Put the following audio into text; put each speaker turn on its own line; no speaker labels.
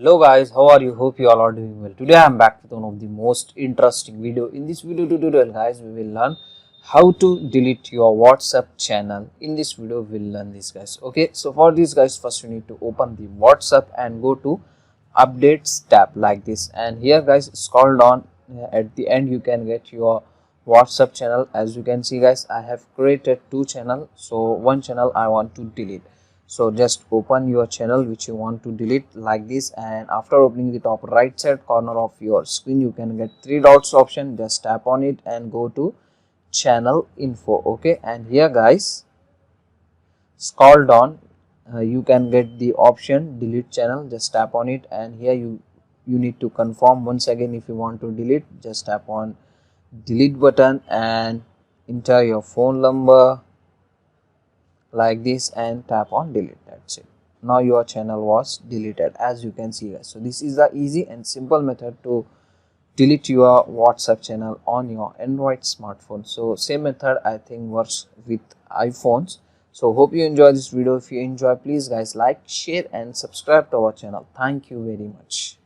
Hello guys, how are you? Hope you all are doing well. Today I am back with one of the most interesting video. In this video tutorial guys, we will learn how to delete your WhatsApp channel. In this video we will learn this guys. Okay, so for this guys, first you need to open the WhatsApp and go to updates tab like this, and here guys scroll down. At the end you can get your WhatsApp channel. As you can see guys, I have created two channels, so one channel I want to delete. So just open your channel which you want to delete like this, and after opening the top right side corner of your screen you can get three dots option. Just tap on it and go to channel info. Okay, and here guys scroll down, you can get the option delete channel. Just tap on it, and here you need to confirm once again. If you want to delete, just tap on delete button and enter your phone number like this and tap on delete. That's it. Now your channel was deleted, as you can see guys. So this is the easy and simple method to delete your WhatsApp channel on your Android smartphone. So same method I think works with iPhones. So hope you enjoy this video. If you enjoy, please guys like, share and subscribe to our channel. Thank you very much.